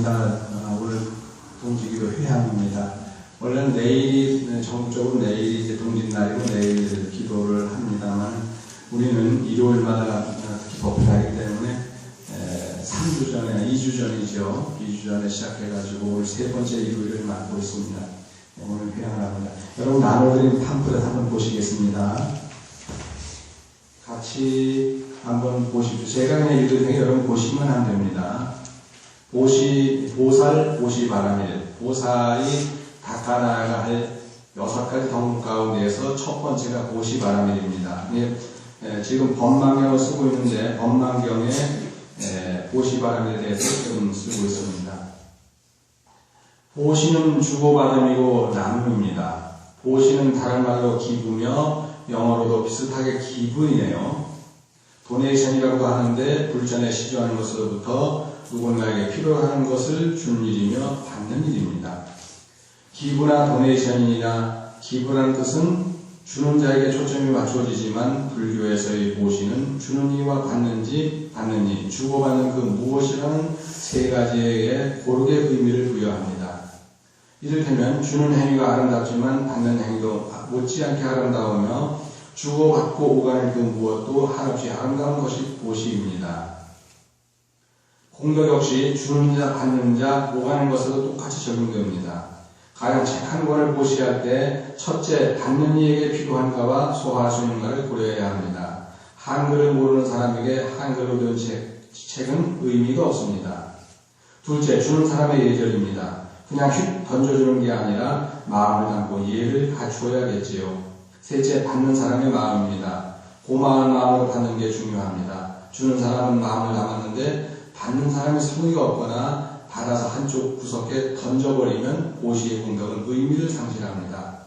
반갑습니다. 오늘 동지기도 회향입니다. 원래는 내일이, 전국적으로 내일이 이제 동짓날이고 내일 기도를 합니다만, 우리는 일요일마다 특히 법회하기 때문에 3주 전에, 2주 전이죠. 2주 전에 시작해가지고 오늘 세 번째 일요일을 맡고 있습니다. 오늘 회향을 합니다. 여러분 나눠드린 팜플렛 한번 보시겠습니다. 같이 한번 보십시오. 제가 그냥 읽을 테니 여러분 보시면 안 됩니다. 보살, 보시바라밀. 보살이 닦아나가야 할 6가지 덕목 가운데에서 첫 번째가 보시바라밀입니다. 지금 법망경을 쓰고 있는데 법망경에 보시바라밀에 대해서 좀 쓰고 있습니다. 보시는 주고받음이고 나눔입니다. 보시는 다른 말로 기부며 영어로도 비슷하게 기분이네요. 도네이션이라고 하는데 불전에 시주하는 것으로부터 누군가에게 필요한 것을 주는 일이며 받는 일입니다. 기부나 도네이션이나 기부라는 뜻은 주는 자에게 초점이 맞춰지지만 불교에서의 보시는 주는 이와 받는 이, 주고받는 그 무엇이라는 세 가지에 고르게 의미를 부여합니다. 이를테면 주는 행위가 아름답지만 받는 행위도 못지않게 아름다우며 주고받고 오가는 그 무엇도 한없이 아름다운 것이 보시입니다. 공덕 역시 주는 자, 받는 자, 오가는 것에도 똑같이 적용됩니다. 가령 책 한 권을 보시할 때 첫째, 받는 이에게 필요한가와 소화할 수 있는가를 고려해야 합니다. 한글을 모르는 사람에게 한글로 된 책은 의미가 없습니다. 둘째, 주는 사람의 예절입니다. 그냥 휙 던져주는 게 아니라 마음을 담고 이해를 갖추어야겠지요. 셋째, 받는 사람의 마음입니다. 고마운 마음으로 받는 게 중요합니다. 주는 사람은 마음을 담았는데 받는 사람이 성의가 없거나 받아서 한쪽 구석에 던져버리면 보시의 공덕은 의미를 상실합니다.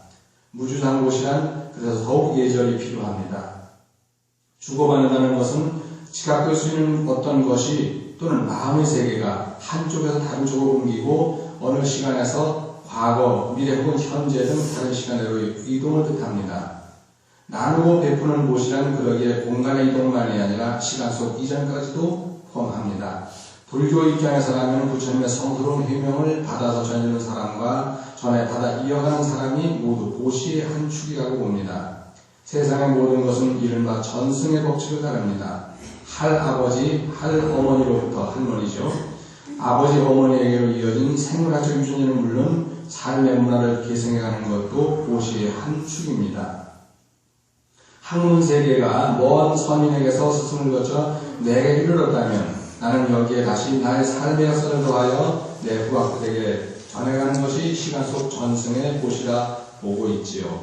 무주상보시란 그래서 더욱 예절이 필요합니다. 주고받는다는 것은 지각될 수 있는 어떤 것이 또는 마음의 세계가 한쪽에서 다른 쪽으로 옮기고 어느 시간에서 과거, 미래 혹은 현재 등 다른 시간으로 이동을 뜻합니다. 나누고 베푸는 곳이란 그러기에 공간의 이동만이 아니라 시간 속 이전까지도 포함합니다. 불교 입장에서라면 부처님의 성스러운 해명을 받아서 전하는 사람과 전에 받아 이어가는 사람이 모두 보시의 한 축이라고 봅니다. 세상의 모든 것은 이른바 전승의 법칙을 따릅니다. 할아버지, 할어머니로부터 할머니죠. 아버지, 어머니에게로 이어진 생물학적 유전자는 물론 삶의 문화를 계승해가는 것도 보시의 한 축입니다. 학문세계가 먼 선인에게서 스승을 거쳐 내게 이르렀다면 나는 여기에 다시 나의 삶의 역사를 더하여 내 후학들에게 전해가는 것이 시간 속 전승의 보시라 보고 있지요.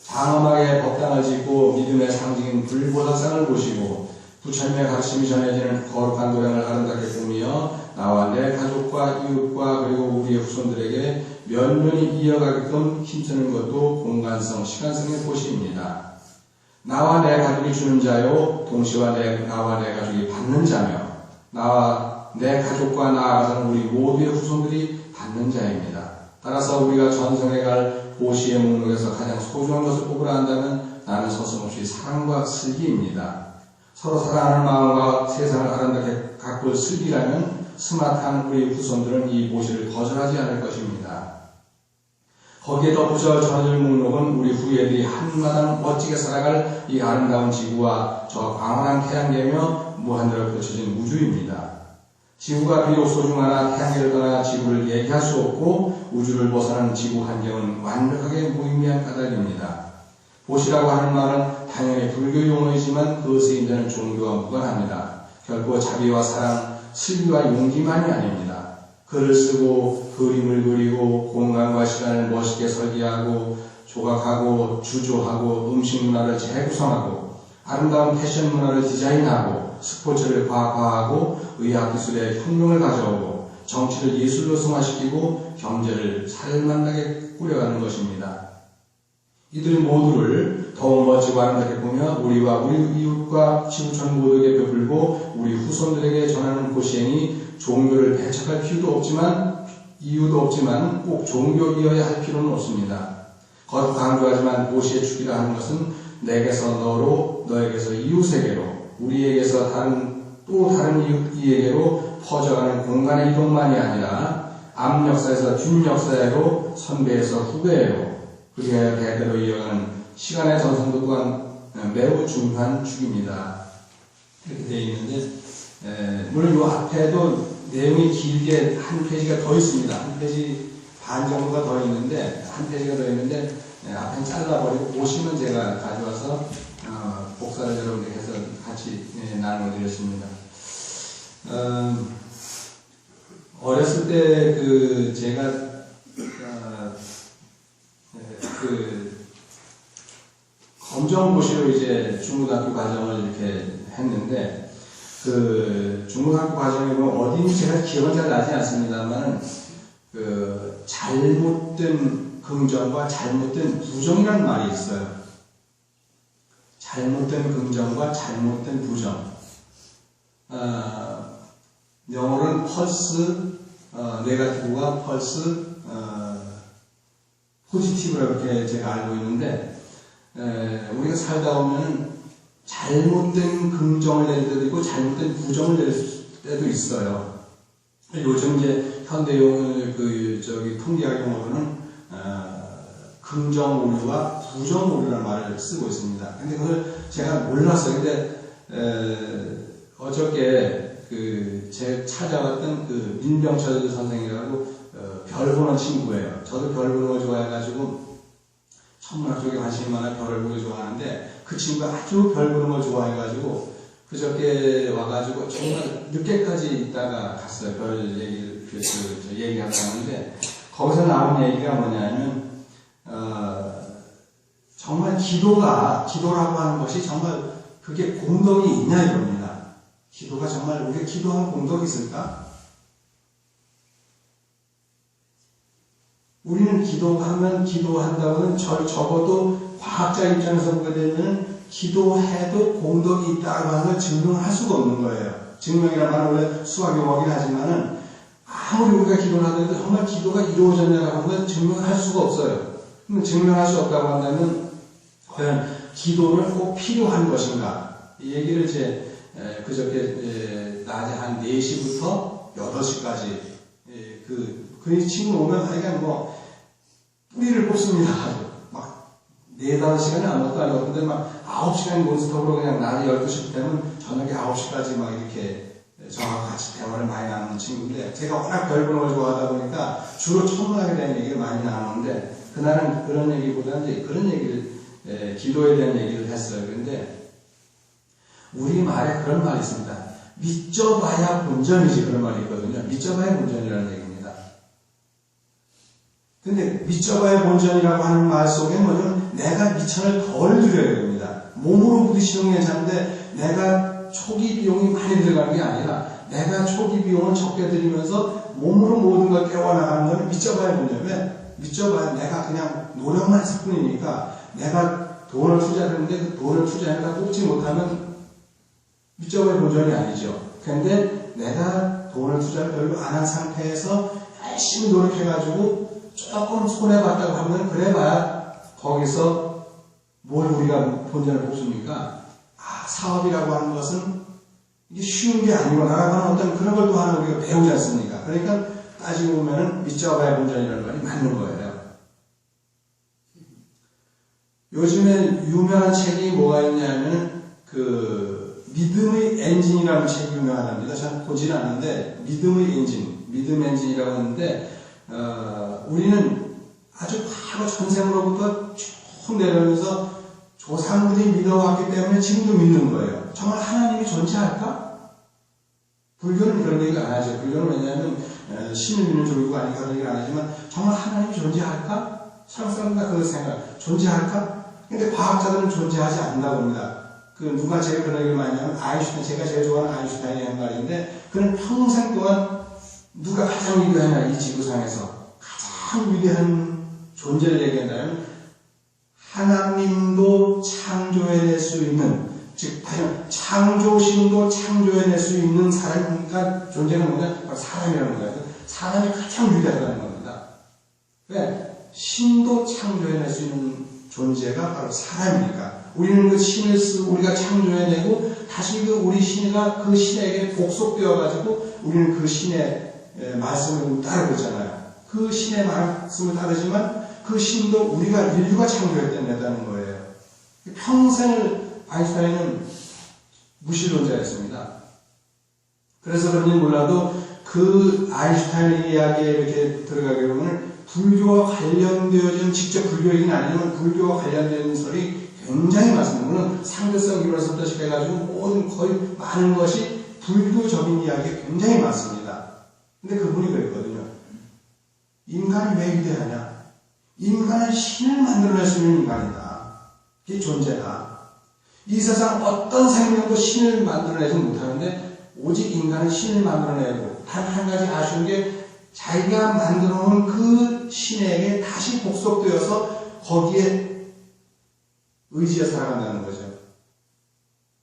장엄하게 법당을 짓고 믿음의 상징인 불보살상을 보시고 부처님의 가르침이 전해지는 거룩한 도량을 아름답게 꾸미어 나와 내 가족과 이웃과 그리고 우리의 후손들에게 면면히 이어가게끔 힘쓰는 것도 공간성, 시간성의 보시입니다. 나와 내 가족이 주는 자요, 동시와 나와 내 가족이 받는 자며 나와 내 가족과 나아가서는 우리 모두의 후손들이 받는 자입니다. 따라서 우리가 전생에 갈 보시의 목록에서 가장 소중한 것을 뽑으라 한다면 나는 서슴없이 사랑과 슬기입니다. 서로 사랑하는 마음과 세상을 아름답게 가꿀 슬기라면 스마트한 우리 후손들은 이 보시를 거절하지 않을 것입니다. 거기에 덧붙여 전해질 목록은 우리 후예들이 한마당 멋지게 살아갈 이 아름다운 지구와 저 광활한 태양계며 무한대로 펼쳐진 우주입니다. 지구가 비록 소중하나 태양계를 떠나 지구를 얘기할 수 없고 우주를 벗어난 지구 환경은 완벽하게 무의미한 까닭입니다. 보시라고 하는 말은 당연히 불교 용어이지만 그 쓰임되는 종교와 무관합니다. 결코 자비와 사랑, 슬기와 용기만이 아닙니다. 글을 쓰고 그림을 그리고 공간과 시간을 멋있게 설계하고 조각하고 주조하고 음식 문화를 재구성하고 아름다운 패션 문화를 디자인하고 스포츠를 과학화하고 의학기술의 혁명을 가져오고 정치를 예술로 승화시키고 경제를 살만나게 꾸려가는 것입니다. 이들 모두를 더욱 멋지고 아름답게 보며 우리와 우리 이웃과 지구촌 모두에게 베풀고 우리 후손들에게 전하는 보시행이 종교를 배척할 이유도 없지만 꼭 종교이어야 할 필요는 없습니다. 거듭 강조하지만 보시의 축이라 하는 것은 내게서 너로, 너에게서 이웃에게로, 우리에게서 또 다른 이에게로 퍼져가는 공간의 이동만이 아니라 앞 역사에서 뒷 역사로 선배에서 후배로 그리하여 대대로 이어가는 시간의 전선도 또한 매우 중요한 축입니다. 이렇게 되어 있는데 물론 이 앞에도 내용이 길게 한 페이지가 더 있습니다. 한 페이지 반 정도가 더 있는데 한 페이지가 더 있는데 앞에 잘라버리고 보시면 제가 가져와서 복사를 여러분들께 해서 같이 나눠드렸습니다. 어렸을 때 제가 검정고시로 이제 중고등학교 과정을 이렇게 했는데 중고등학교 과정에 보면 어딘지 제가 기억은 잘 나지 않습니다만 잘못된 긍정과 잘못된 부정이라는 말이 있어요. 잘못된 긍정과 잘못된 부정. 영어로는 펄스, 네거티브와 펄스, 포지티브라고 이렇게 제가 알고 있는데, 우리가 살다 보면 잘못된 긍정을 낼 때도 있고 잘못된 부정을 낼 때도 있어요. 요즘 이제 현대용을 통계학 용어로는 긍정 오류와 부정 오류라는 말을 쓰고 있습니다. 근데 그걸 제가 몰랐어요. 근데 어저께 제 찾아왔던 민병철 선생이라고 별 보는 친구예요. 저도 별 보는 거 좋아해가지고 천문학 쪽에 관심이 많아 별을 보기 좋아하는데 그 친구가 아주 별 보는 걸 좋아해가지고 그저께 와가지고 정말 늦게까지 있다가 갔어요. 별 얘기를 얘기하고 하는데 거기서 나온 얘기가 뭐냐면 정말 기도라고 하는 것이 정말 그게 공덕이 있냐 이겁니다. 기도가 정말 우리가 기도하는 공덕이 있을까? 우리는 기도한다고는 적어도 과학자 입장에서 보게 되면 기도해도 공덕이 있다고 하는 걸 증명할 수가 없는 거예요. 증명이라는 말은 원래 수학 용어긴 하지만은 아무리 우리가 기도를 하더라도 정말 기도가 이루어졌냐라고 하는 걸 증명할 수가 없어요. 그럼 증명할 수 없다고 한다면 과연 기도는 꼭 필요한 것인가? 이 얘기를 그저께 낮에 한 4시부터 8시까지 그 친구 오면 하여간 뿌리를 뽑습니다. 막 4-5시간이 아무것도 아니고 근데 막 9시간 논스톱으로 그냥 낮에 12시 되면 저녁에 9시까지 막 이렇게 저하고 같이 대화를 많이 나누는 친구인데 제가 워낙 별 보는 걸 좋아하다 보니까 주로 천문학에 대한 얘기를 많이 나누는데 그날은 그런 얘기보다는 이제 그런 얘기를 기도에 대한 얘기를 했어요. 그런데 우리 말에 그런 말이 있습니다. 믿져봐야 본전이지 그런 말이 있거든요. 믿져봐야 본전이라는 얘기입니다. 근데 믿져봐야 본전이라고 하는 말 속에 뭐냐면 내가 미천을 덜 들여야 됩니다. 몸으로 부딪히는 게 괜찮은데 내가 초기 비용이 많이 들어가는 게 아니라 내가 초기 비용을 적게 들이면서 몸으로 모든 걸 깨워나가는 거는 믿져봐야 본전. 왜? 믿져봐야 내가 그냥 노력만 했을 뿐이니까 내가 돈을 투자했는데 그 돈을 투자해다 뽑지 못하면 믿져봐야 본전이 아니죠. 근데 내가 돈을 투자를 별로 안 한 상태에서 열심히 노력해가지고 조금 손해봤다고 하면 그래봐야 거기서 뭘 우리가 본전을 뽑습니까? 사업이라고 하는 것은 이게 쉬운 게 아니구나라고 하는 어떤 그런 걸 또 하나 우리가 배우지 않습니까? 그러니까 따지고 보면은 믿져봐야 본전이라는 말이 맞는 거예요. 요즘에 유명한 책이 뭐가 있냐면 믿음의 엔진이라는 책이 유명하답니다. 잘 보지는 않는데 믿음의 엔진, 믿음 엔진이라고 하는데 우리는 아주 과거 전생으로부터 쭉 내려오면서 조상들이 믿어왔기 때문에 지금도 믿는 거예요. 정말 하나님이 존재할까? 불교는 그런 얘기를 안 하죠. 불교는 왜냐하면 신을 믿는 종교가 아니니까 그런 얘기를 안 하지만 정말 하나님이 존재할까? 사람들은 다 그런 생각, 존재할까? 근데 과학자들은 존재하지 않는다고 합니다. 누가 제일 그런 얘기를 많이 하면 아인슈타인, 제가 제일 좋아하는 아인슈타인이 한 말인데 그는 평생 동안 누가 가장 위대하냐 이 지구상에서 가장 위대한 존재를 얘기한다면 하나님도 창조해낼 수 있는 즉 창조신도 창조해낼 수 있는 사람이니까 존재는 뭐냐? 바로 사람이라는 거예요. 사람이 가장 위대하다는 겁니다. 왜? 신도 창조해낼 수 있는 존재가 바로 사람이니까. 우리는 그 신을 쓰고 우리가 창조해내고 다시 그 우리 신이가 그 신에게 복속되어가지고 우리는 그 신의 말씀을 따르고 있잖아요. 그 신의 말씀을 따르지만 그 신도 우리가 인류가 창조했다는 거예요. 평생을 아인슈타인은 무신론자였습니다. 그래서 그런지 몰라도 그 아인슈타인의 이야기에 이렇게 들어가게 보면 불교와 관련되어진, 직접 불교 얘기는 아니지만 불교와 관련된 설이 굉장히 많습니다. 물론 상대성 이론에서부터 시작해가지고 모든 거의 많은 것이 불교적인 이야기가 굉장히 많습니다. 근데 그분이 그랬거든요. 인간이 왜 위대하냐? 인간은 신을 만들어낼 수 있는 인간이다. 이게 존재다. 이 세상 어떤 생명도 신을 만들어내지 못하는데 오직 인간은 신을 만들어내고 단 한 가지 아쉬운 게 자기가 만들어 놓은 그 신에게 다시 복속되어서 거기에 의지해 살아간다는 거죠.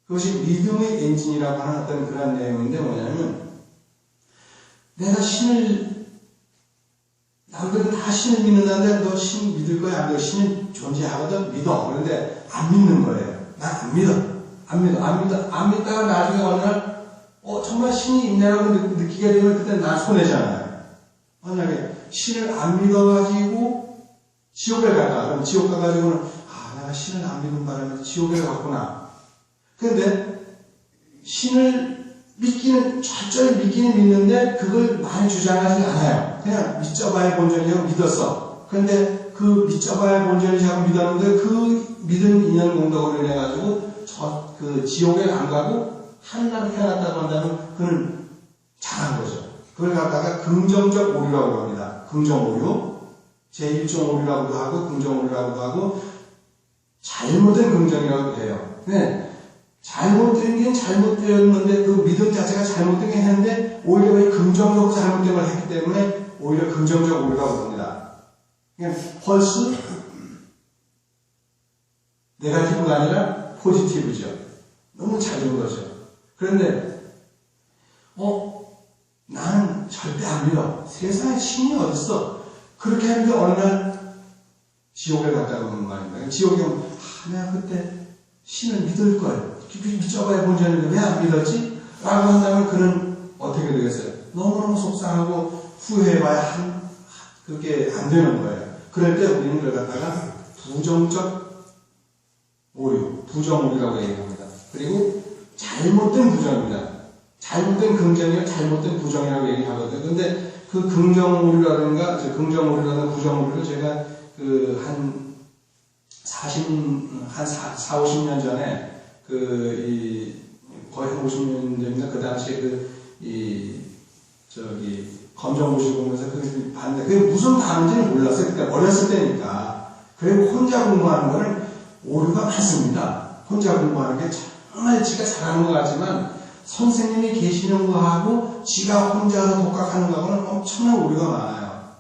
그것이 믿음의 엔진이라고 하는 어떤 그런 내용인데 뭐냐면 내가 신을 남들은 다 신을 믿는다는데 너 신 믿을 거야? 너 신은 존재하거든? 믿어. 그런데 안 믿는 거예요. 난 안 믿어. 안 믿다가 나중에 어느 날 정말 신이 있네라고 느끼게 되면 그때 난 손해잖아요. 만약에 신을 안 믿어가지고 지옥에 갈까? 그럼 지옥 가가지고는 내가 신을 안 믿는 바람에 지옥에 갔구나. 그런데 신을 철저히 믿기는 믿는데 그걸 많이 주장하지 않아요. 그냥 믿져봐야 본전이라고 믿었어. 그런데 그 믿져봐야 본전이라고 믿었는데 그 믿음 인연 공덕으로 인해가지고 그 지옥에 안 가고 하늘나라에 태어났다고 한다면 그는 잘한 거죠. 그걸 갖다가 긍정적 오류라고 합니다. 긍정 오류. 제1종 오류라고도 하고 긍정 오류라고도 하고 잘못된 긍정이라고 해요. 네. 잘못된 게 잘못되었는데 그 믿음 자체가 잘못된 게 했는데 오히려 긍정적으로 잘못된 걸 했기 때문에 오히려 긍정적 오류라고 합니다. 그러니까 펄스 네거티브가 아니라 포지티브죠. 너무 작은 거죠. 그런데 나는 절대 안 믿어. 세상에 신이 어딨어. 그렇게 하는데 어느 날 지옥에 갔다고 하는 거 아닙니까? 지옥에 오면 내가 그때 신을 믿을걸. 믿어봐야 본전인데 왜 안 믿었지? 라고 한다면 그는 어떻게 되겠어요? 너무너무 속상하고 후회해봐야 그게 안 되는 거예요. 그럴 때 우리는 그걸 갖다가 부정적 오류, 부정오류라고 얘기합니다. 그리고 잘못된 부정입니다. 잘못된 긍정이요, 잘못된 부정이라고 얘기하거든요. 근데 그 긍정오류라든가, 부정오류를 제가 한 40-50년 전에 거의 한 50년 전인가 그 당시에 검정고시 보면서 봤는데 그게 무슨 단어인지는 몰랐어요. 그때 어렸을 때니까. 그리고 혼자 공부하는 거는 오류가 많습니다. 혼자 공부하는 게 정말 지가 잘하는 것 같지만 선생님이 계시는 거하고 지가 혼자서 독학하는 거하고는 엄청난 오류가 많아요.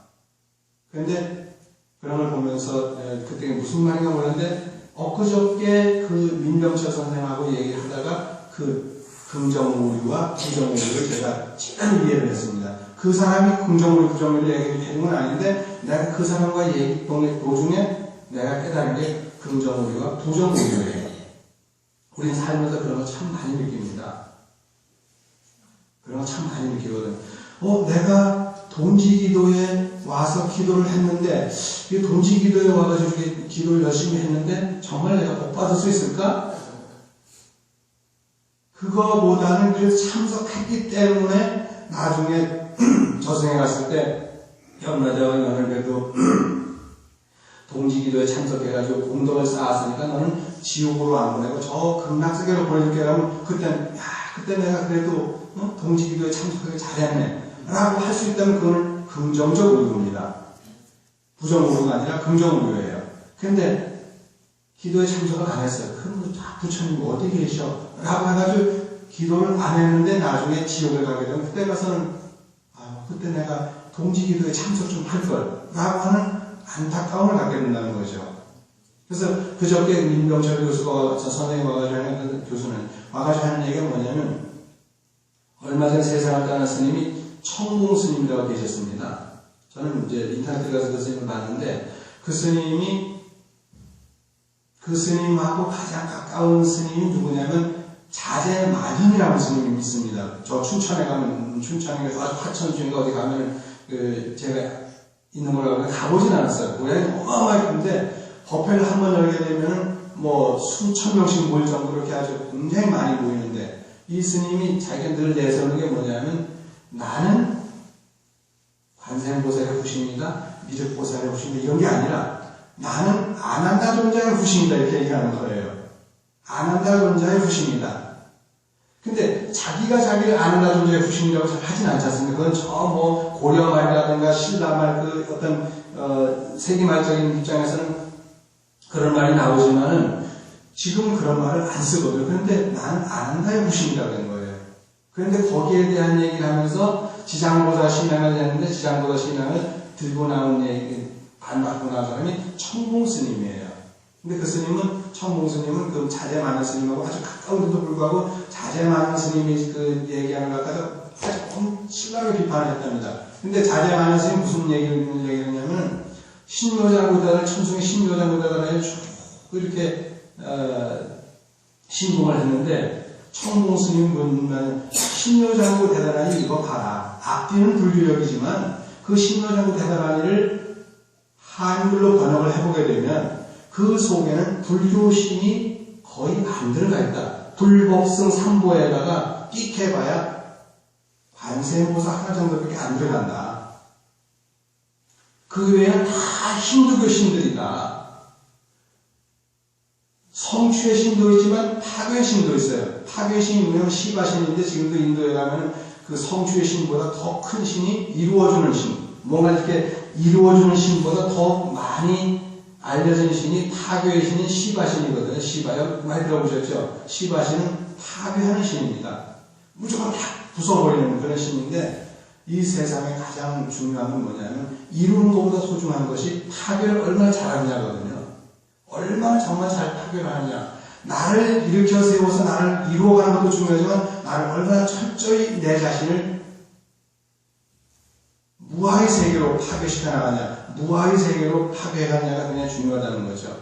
그런데 그런 걸 보면서 그때 무슨 말인가 몰랐는데 엊그저께 그 민병철 선생하고 얘기를 하다가 그 긍정오류와 부정오류를 제가 찌그리 이해를 했습니다. 그 사람이 긍정오류, 부정오류를 얘기를 해준 건 아닌데 내가 그 사람과 얘기 도중에 내가 깨달은 게 긍정오류와 부정오류예요. 우리는 살면서 그런 거 참 많이 느낍니다. 그런 거 참 많이 느끼거든. 내가 동지기도에 와서 기도를 했는데, 이 동지기도에 와가지고 기도를 열심히 했는데, 정말 내가 복 받을 수 있을까? 그거보다는 그래서 참석했기 때문에, 나중에 저승에 갔을 때, 염라대왕 연월배도 동지기도에 참석해가지고 공덕을 쌓았으니까 너는 지옥으로 안 보내고 저 극락세계로 보내줄게 하면 그때 내가 그래도 동지기도에 참석하기 잘했네 라고 할 수 있다면 그거는 긍정적 오류입니다. 부정 오류가 아니라 긍정 오류예요. 근데 기도에 참석을 안 했어요. 그럼 부처님 어디 계셔? 라고 해가지고 기도를 안 했는데 나중에 지옥에 가게 되면 그때 가서는 그때 내가 동지기도에 참석 좀 할걸 라고 하는 안타까움을 갖게 된다는 거죠. 그래서 그저께 민병철 교수가 선생님이 와가지고 하는 교수는 와가지고 하는 얘기가 뭐냐면 얼마 전에 세상을 떠난 스님이 청공 스님이라고 계셨습니다. 저는 이제 인터넷에 가서 그 스님을 봤는데 그 스님이 그 스님하고 가장 가까운 스님이 누구냐면 자제만현이라는 스님이 있습니다. 저 춘천에 가면, 춘천에 아주 화천 중인가 어디 가면, 제가 있는 걸 가보진 않았어요. 모양이 어마어마하게 큰데, 법회를 한번 열게 되면은 뭐 수천 명씩 모일 정도로 이렇게 아주 굉장히 많이 모이는데, 이 스님이 자기가 늘 내세우는 게 뭐냐면, 나는 관세음보살의 후신이다, 미륵보살의 후신이다, 이런 게 아니라, 나는 아난다 존자의 후신이다, 이렇게 얘기하는 거예요. 아난다 존자의 후신이다. 근데 자기가 자기를 아난다 존자의 후신이라고 잘 하진 않지 않습니까? 그건 저 뭐 고려말이라든가 신라말 그 어떤 세기말적인 입장에서는 그런 말이 나오지만은 지금 그런 말을 안 쓰거든요. 그런데 나는 아난다의 후신이라고 하는 거예요. 그런데 거기에 대한 얘기를 하면서 지장보다 신앙을 했는데 지장보다 신앙을 들고 나온 얘기 반받고 나온 사람이 청봉스님이에요. 근데 그 스님은, 청봉스님은 그 자제만한 스님하고 아주 가까운데도 불구하고 자제만한 스님이 그 얘기하는 것 같아서 아주 엄청나게 비판을 했답니다. 근데 자제만한 스님이 무슨 얘기를 했냐면, 신묘장구대단을, 천중의 신묘장구대단을 쭉 이렇게, 신공을 했는데, 청봉스님 보면, 신묘장구 대단하니 이거 봐라. 앞뒤는 불교력이지만, 그 신묘장구 대단하니를 한글로 번역을 해보게 되면, 그 속에는 불교신이 거의 안 들어가 있다. 불법승 삼보에다가 끽 해봐야 관세음보살 하나 정도밖에 안 들어간다. 그 외에는 다 힌두교 신들이다. 성추의 신도 있지만 파괴의 신도 있어요. 파괴의 신이 뭐냐면 시바신인데 지금도 인도에 가면 그 성추의 신보다 더 큰 신이 이루어주는 신. 뭔가 이렇게 이루어주는 신보다 더 많이 알려진 신이 파괴의 신인 시바신이거든요. 시바요. 많이 들어보셨죠? 시바신은 파괴하는 신입니다. 무조건 다 부숴버리는 그런 신인데 이 세상에 가장 중요한 건 뭐냐면 이루는 것보다 소중한 것이 파괴를 얼마나 잘하느냐거든요. 얼마나 정말 잘 파괴를 하느냐. 나를 일으켜 세워서 나를 이루어가는 것도 중요하지만 나를 얼마나 철저히 내 자신을 무아의 세계로 파괴시켜 나가냐, 무아의 세계로 파괴하느냐가 굉장히 중요하다는 거죠.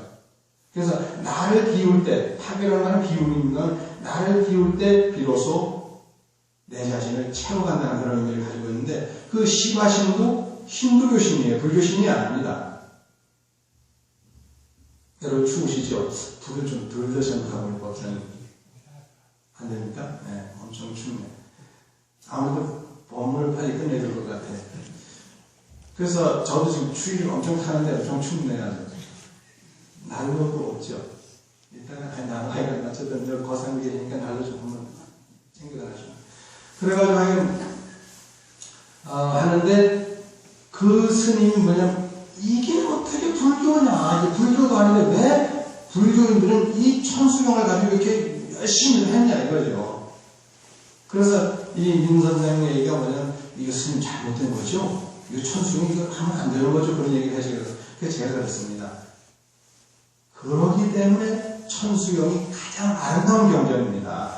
그래서 나를 비울 때, 파괴라는 말은 비움입니다. 나를 비울 때 비로소 내 자신을 채워간다는 그런 의미를 가지고 있는데 그 시바신도 힌두교 신이에요. 불교 신이 아닙니다. 여러분 추우시죠? 불을 좀 덜 드셔서 가볼 것 같아요. 안 됩니까? 네, 엄청 춥네. 아무래도 법문을 빨리 끝내야 될 것 같아요. 그래서 저도 지금 추위를 엄청 타는데 엄청 춥네요. 난로도 없죠. 이따가 나가야 어쨌든 저 거상기니까 난로 좀 한번 챙겨가지고. 그래가지고 하는데 그 스님이 뭐냐면 이게 어떻게 불교냐. 이게 불교도 아닌데 왜 불교인들은 이 천수경을 가지고 이렇게 열심히 했냐 이거죠. 그래서 이 민 선생님 얘기가 뭐냐면 이거 스님 잘못된 거죠. 이거 천수경이 이거 하면 안 되는 거죠. 그런 얘기를 하시거든요. 그래서 제가 그랬습니다. 그렇기 때문에 천수경이 가장 아름다운 경전입니다.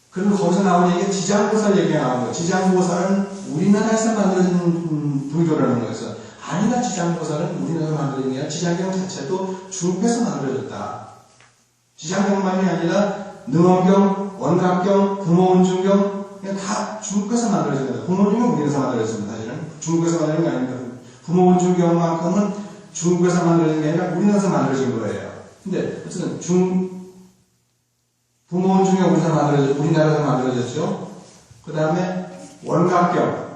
그리고 거기서 나오는 얘기가 지장보살 얘기가 나오는 거예요. 지장보살은 우리나라에서 만들어진 불교라는 거였어요. 아니다. 지장보살은 우리나라에서 만들어진 게 아니라 지장경 자체도 중국에서 만들어졌다. 지장경만이 아니라 능엄경, 원각경, 금호운중경 다 중국에서 만들어진 거다. 금호운중경 우리나라에서 만들어졌습니다. 사실은 중국에서 만들어진 게 아닙니다. 금호운중경만큼은 중국에서 만들어진 게 아니라 우리나라에서 만들어진 거예요. 근데 어쨌든 금호운중경 우리나라에서 만들어졌죠. 그 다음에 원각경,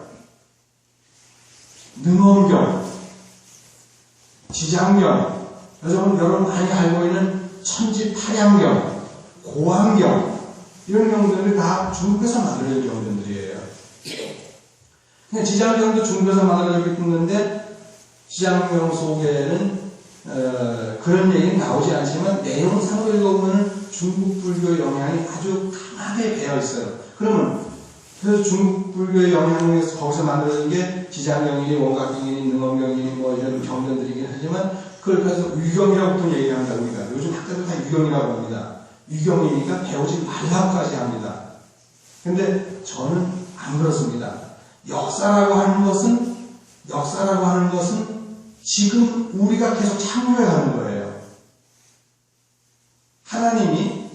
능엄경, 지장경, 여러분 많이 알고 있는 천지타량경, 고황경 이런 경전들이 다 중국에서 만들어진 경전들이에요. 지장경도 중국에서 만들어졌기 때문에 지장경 속에는 그런 얘기는 나오지 않지만 내용상으로 읽어보면 중국 불교의 영향이 아주 강하게 배어 있어요. 그래서 중국 불교의 영향에서 거기서 만들어진 게 지장경이니 원각경이니 능엄경이니 뭐 이런 경전들이긴 하지만 그걸 그래서 유경이라고 보통 얘기합니다. 우리가 요즘 학교도 다 유경이라고 합니다. 유경이니까 배우지 말라고까지 합니다. 근데 저는 안 그렇습니다. 역사라고 하는 것은 지금 우리가 계속 참여해 가는 거예요. 하나님이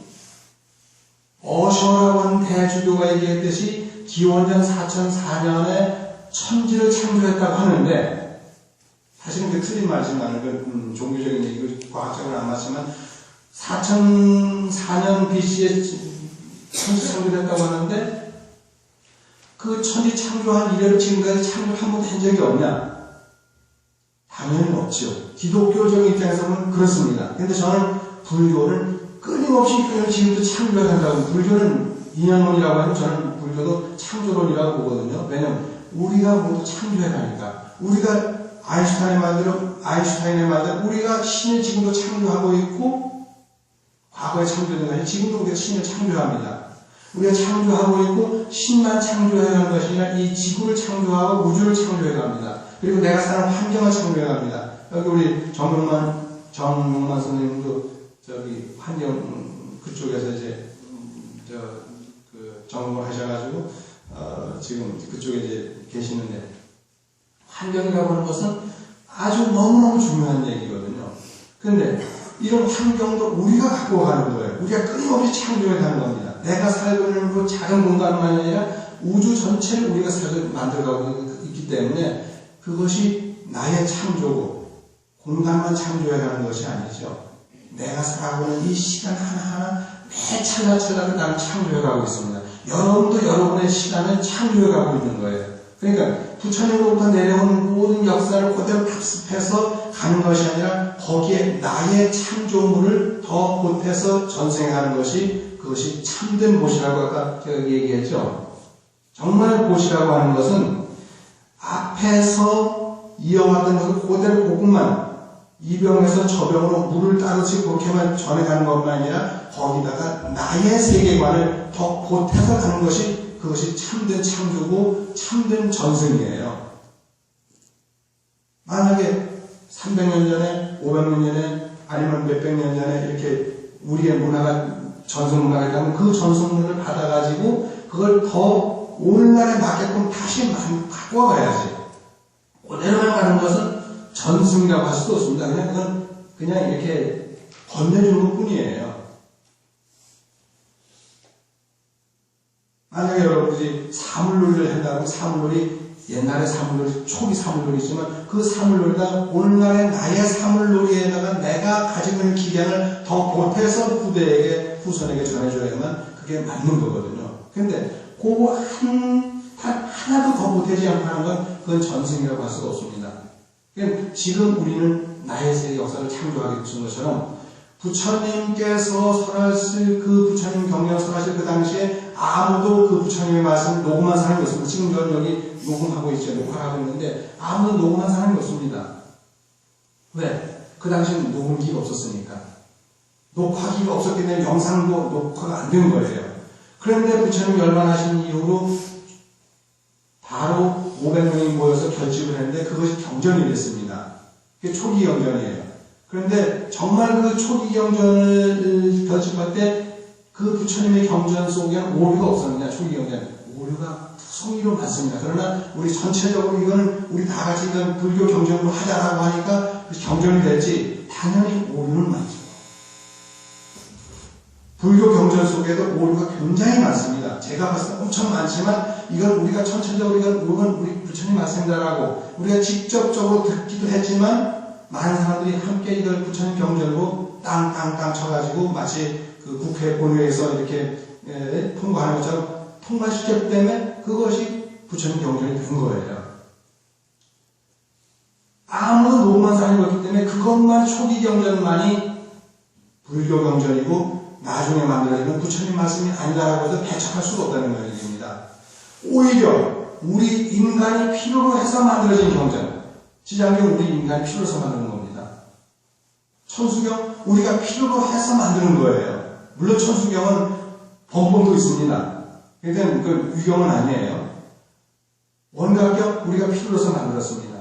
어셔라고 하는 대주교가 얘기했듯이 기원전 4004년에 천지를 창조했다고 하는데, 사실은 그 틀린 말이지만, 그 종교적인 얘기고 과학적으로 안 맞지만, 4004년 BC에 천지 창조를 했다고 하는데, 그 천지 창조한 이래로 지금까지 창조 한 번도 한 적이 없냐? 당연히 없죠. 기독교적인 입장에서 보면 그렇습니다. 근데 저는 불교를 끊임없이 지금도 창조해야 한다고, 불교는 인연론이라고 하면 저는 불교도 창조론이라고 보거든요. 왜냐면 우리가 모두 창조해가니까. 우리가 아인슈타인의 말대로 우리가 신을 지금도 창조하고 있고, 과거에 창조된 것이 지금도 우리가 신을 창조합니다. 우리가 창조하고 있고, 신만 창조해가는 것이 아니라 이 지구를 창조하고 우주를 창조해갑니다. 그리고 내가 사는 환경을 창조해갑니다. 여기 우리 정용만 선생님도 저기 환경 그쪽에서 이제 전공을 하셔가지고 지금 그쪽에 이제 계시는데, 환경이라고 하는 것은 아주 너무너무 중요한 얘기거든요. 근데 이런 환경도 우리가 갖고 가는 거예요. 우리가 끊임없이 창조해 가는 겁니다. 내가 살고 있는 그 작은 공간만이 아니라 우주 전체를 우리가 만들어가고 있기 때문에 그것이 나의 창조고, 공간만 창조해 가는 것이 아니죠. 내가 살아가고 있는 이 시간 하나하나 매 찰나찰나를 나는 창조해 가고 있습니다. 여러분도 여러분의 시간을 창조해 가고 있는 거예요. 그러니까 부처님으로부터 내려온 모든 역사를 그대로 답습해서 가는 것이 아니라 거기에 나의 창조물을 더 보태서 전생하는 것이, 그것이 참된 보시라고 아까 제가 얘기했죠. 정말 보시라고 하는 것은 앞에서 이어왔던 것을 그대로 그것만 이병에서 저병으로 물을 따르지 그렇게만 전해가는 것만 아니라 거기다가 나의 세계관을 더 보태서 가는 것이, 그것이 참된 창조고 참된 전승이에요. 만약에 300년 전에, 500년 전에, 아니면 몇백 년 전에 이렇게 우리의 문화가, 전승문화가 있다면 그 전승문화를 받아가지고 그걸 더 오늘날에 맞게끔 다시 바꿔가야지. 그대로만 가는 것은 전승이라고 할 수도 없습니다. 그냥 이렇게 건네주는 것 뿐이에요. 만약에 여러분들이 사물놀이를 한다면 사물놀이, 옛날에 사물놀이, 초기 사물놀이 있지만 그 사물놀이가 오늘날의 나의 사물놀이에다가 내가 가지고 있는 기량을 더 보태서 후대에게, 후손에게 전해줘야만 그게 맞는 거거든요. 근데 그거 하나도 더 보태지 않고 하는 건 그건 전승이라고 할 수가 없습니다. 그러니까 지금 우리는 나의 세계 역사를 창조하게 되신 것처럼 부처님께서 설하실, 그 부처님 경전 설하실 그 당시에 아무도 그 부처님의 말씀을 녹음한 사람이 없습니다. 지금 저는 여기 녹음하고 있죠. 녹화를 하고 있는데 아무도 녹음한 사람이 없습니다. 왜? 그 당시에는 녹음기가 없었으니까. 녹화기가 없었기 때문에 영상도 녹화가 안 된 거예요. 그런데 부처님 열반하신 이후로 바로 500명이 모여서 결집을 했는데 그것이 경전이 됐습니다. 그게 초기 경전이에요. 그런데 정말 그 초기 경전을 결집할 때 그 부처님의 경전 속에는 오류가 없었느냐, 초기 경전. 오류가 성의로 많습니다. 그러나 우리 전체적으로 이거는 우리 다 같이 이건 불교 경전으로 하자라고 하니까 경전이 됐지, 당연히 오류는 많죠. 불교 경전 속에도 오류가 굉장히 많습니다. 제가 봤을 때 엄청 많지만 이건 우리가 전체적으로 이건 우리 부처님 말씀이다라고 우리가 직접적으로 듣기도 했지만 많은 사람들이 함께 이걸 부처님 경전으로 땅땅땅 쳐가지고 마치 그 국회 본회의에서 이렇게 통과하는 것처럼 통과시켰기 때문에 그것이 부처님 경전이 된 거예요. 아무도 녹음한 사람이 없기 때문에 그것만 초기 경전만이 불교 경전이고 나중에 만들어지는 부처님 말씀이 아니다라고 해서 배척할 수가 없다는 얘기입니다. 오히려 우리 인간이 필요로 해서 만들어진 경전, 지장경 우리 인간이 필요로 해서 만드는 겁니다. 천수경 우리가 필요로 해서 만드는 거예요. 물론 천수경은 번번도 있습니다. 그러니까 그 유경은 아니에요. 원각경 우리가 필요로 해서 만들었습니다.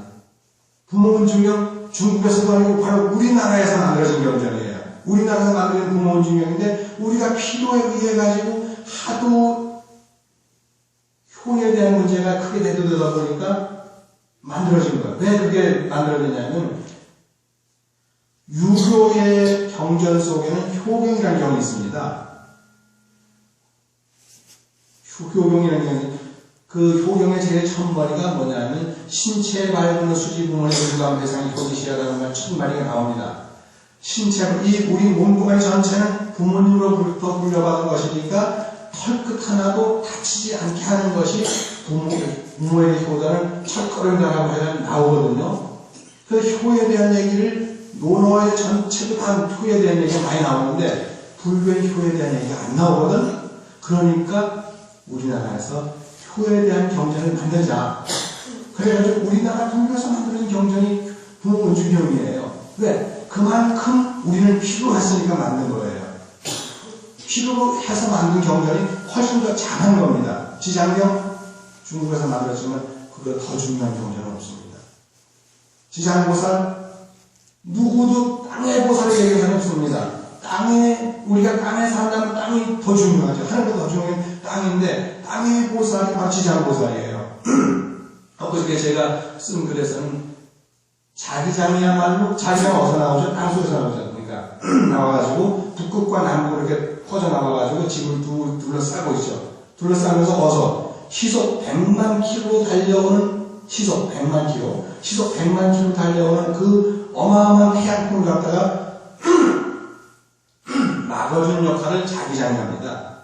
부모문중경 중국에서도 아니고 바로 우리나라에서 만들어진 경전이에요. 우리나라에서 만드는 부모문중경인데 우리가 필요에 의해 가지고 하도 효에 대한 문제가 크게 대두되다 보니까 만들어진 거예요. 왜 그게 만들어졌냐면 유교의 경전 속에는 효경이라는 경이 있습니다. 효경이라는 경이, 그 효경의 제일 첫머리가 뭐냐면 신체에 밝은 수지부문의 일감 대상이 거짓이라는 말 첫 마디가 나옵니다. 이 우리 몸뚱아리 전체는 부모님으로부터 물려받은 것이니까 털끝 하나도 다치지 않게 하는 것이 부모에게 효다는 첫걸음이라고 해야 나오거든요. 그 효에 대한 얘기를 논어의 전체도 다 효에 대한 얘기가 많이 나오는데 불교의 효에 대한 얘기가 안 나오거든. 그러니까 우리나라에서 효에 대한 경전을 만들자. 그래가지고 우리나라 불교에서 만드는 경전이 부원주경이에요. 왜? 그만큼 우리는 피로 했으니까 만든 거예요. 피로 해서 만든 경전이 훨씬 더 잘한 겁니다. 지장경 중국에서 만들었지만 그거 더 중요한 경전은 없습니다. 지장보살 누구도 땅의 보살을 얘기한 사람이 없습니다. 우리가 땅에 산다면 땅이 더 중요하죠. 하늘보다 더 중요한 땅인데 땅의 보살이 바로 지장보살이에요. 엊그저께 제가 쓴 글에서는 자기장이야말로, 자기장 어디서 나오죠? 땅속에서 나오죠. 그러니까 나와가지고 북극과 남극으로 이렇게 퍼져나와가지고 집을 둘러싸고 있죠. 둘러싸면서 어서 시속 100만 킬로 달려오는, 시속 100만 킬로 달려오는 그 어마어마한 태양풍을 갖다가 막아준 역할을 자기장이 합니다.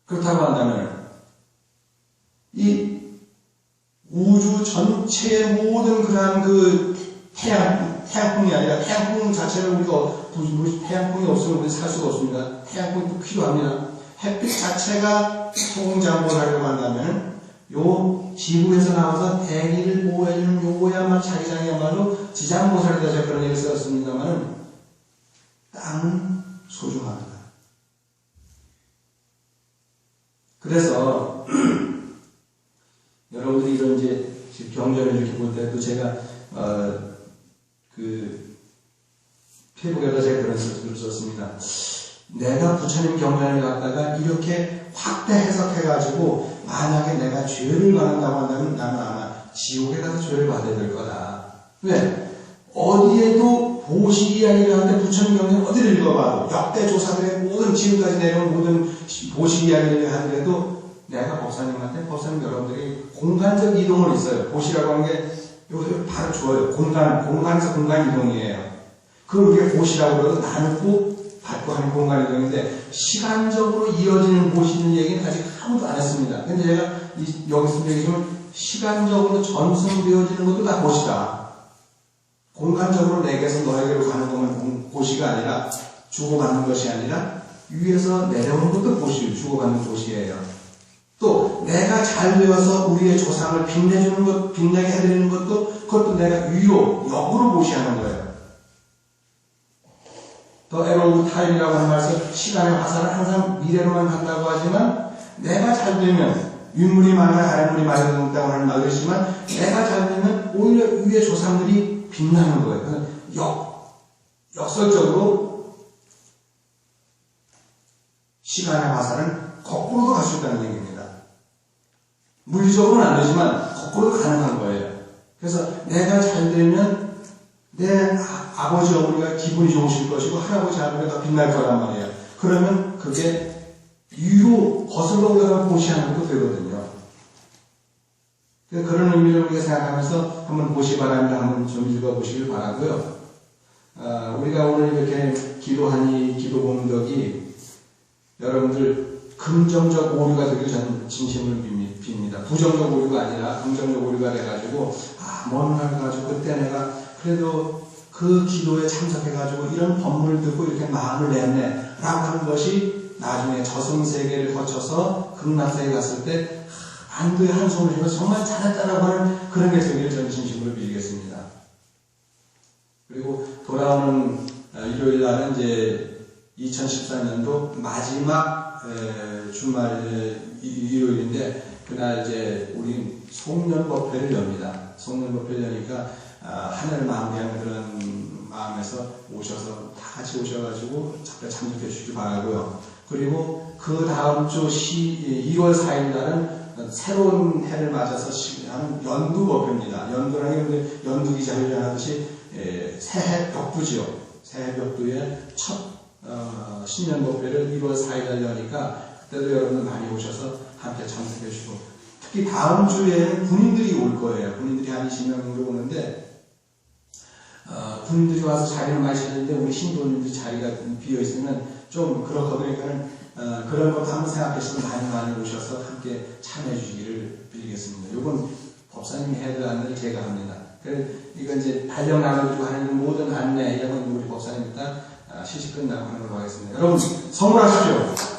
그렇다고 한다면 이 우주 전체의 모든 그러한 그 태양풍이 아니라 태양풍 자체를 태양풍이 없으면 우리 살 수가 없습니다. 태양풍이 필요합니다. 햇빛 자체가 소공장보를 한다면 요 지구에서 나와서 대기를 보호해주는 요거야말로 자기장이야말로 지장보살이다. 제가 그런 얘기를 썼습니다만은 땅은 소중합니다. 그래서 여러분들이 이런 이제 경전을 이렇게 볼 때도 제가 그 페북에다 제가 그런 글을 썼습니다. 내가 부처님 경전을 갖다가 이렇게 확대 해석해가지고 만약에 내가 죄를 받는다고 한다면 나는 아마 지옥에 가서 죄를 받아야 될 거다. 왜? 어디에도 보시 이야기를 하는데 부처님 경전 어디를 읽어봐도 역대 조사들의 모든 지금까지 내려온 모든 보시 이야기를 하더라도 내가 법사님한테 법사님 여러분들이 공간적 이동을 있어요. 보시라고 하는 게 요새 바로 좋아요. 공간에서 공간 이동이에요. 그걸 우리가 보시라고 그러고 나누고 받고 하는 공간 이동인데 시간적으로 이어지는 보시는 얘기는 아직 아무도 안 했습니다. 근데 제가 여기서 얘기하면 시간적으로 전승되어지는 것도 다 보시다. 공간적으로 내게서 너에게로 가는 것만 보시가 아니라 주고받는 것이 아니라 위에서 내려오는 것도 보시, 주고받는 보시예요. 또 내가 잘 되어서 우리의 조상을 빛내주는 것, 빛나게 해드리는 것도 그것도 내가 위로, 역으로 보시하는 거예요. 더 에로우 타임이라고 하는 말에서 시간의 화살은 항상 미래로만 간다고 하지만 내가 잘 되면 윗물이 많아야 아랫물이 마련된다고 하는 말도 있지만 내가 잘 되면 오히려 위의 조상들이 빛나는 거예요. 그래서 역설적으로 시간의 화살은 거꾸로도 갈 수 있다는 얘기입니다. 물리적으로는 안 되지만 거꾸로도 가능한 거예요. 그래서 내가 잘 되면 내 아버지 어머니가 기분이 좋으실 것이고 할아버지 할머니가 빛날 거란 말이에요. 그러면 그게 위로 거슬러 올라가면 보시하는 것도 되거든요. 그런 의미를 우리가 생각하면서 한번 보시 바랍니다. 한번 좀 읽어보시길 바라고요. 우리가 오늘 이렇게 기도한 이 기도 공덕이 여러분들 긍정적 오류가 되길 저는 진심을 빕니다. 부정적 오류가 아니라 긍정적 오류가 돼가지고 뭔가 가지고 그때 내가 그래도 그 기도에 참석해가지고 이런 법문을 듣고 이렇게 마음을 냈네 라고 하는 것이 나중에 저승세계를 거쳐서 극락세계 갔을 때 안도의 한숨을 쉬면서 정말 잘했다라고 하는 그런 게 되기를 저는 진심으로 빌겠습니다. 그리고 돌아오는 일요일 날은 이제 2014년도 마지막 주말 일요일인데 그날 이제 우리 송년법회를 엽니다. 송년법회를 여니까 하늘 마음대한 그런 마음에서 오셔서 다 같이 오셔가지고 참석해 주시기 바라고요. 그리고 그 다음 주 2월 4일 날은 새로운 해를 맞아서 하는 연두법회입니다. 연두라는 게 연두기자를 하듯이 새해 덕부지요. 새벽도에 첫 신년 법회를 1월 4일 여니까 그때도 여러분들 많이 오셔서 함께 참석해 주시고, 특히 다음 주에는 군인들이 올 거예요. 군인들이 한 20명 정도 오는데 군인들이 와서 자리를 마시는데 우리 신도님들 자리가 비어 있으면 좀 그러니까는 그런 것도 한번 생각해서 많이 오셔서 함께 참여해 주시기를 빌리겠습니다. 이건 법사님이 해야 될 안내를 제가 합니다. 이건 이제 발령 나눠주고 하는 모든 안내 이런 건 우리 법사님 일단 시식 끝나고 하는 걸로 하겠습니다. 여러분 선물하십시오.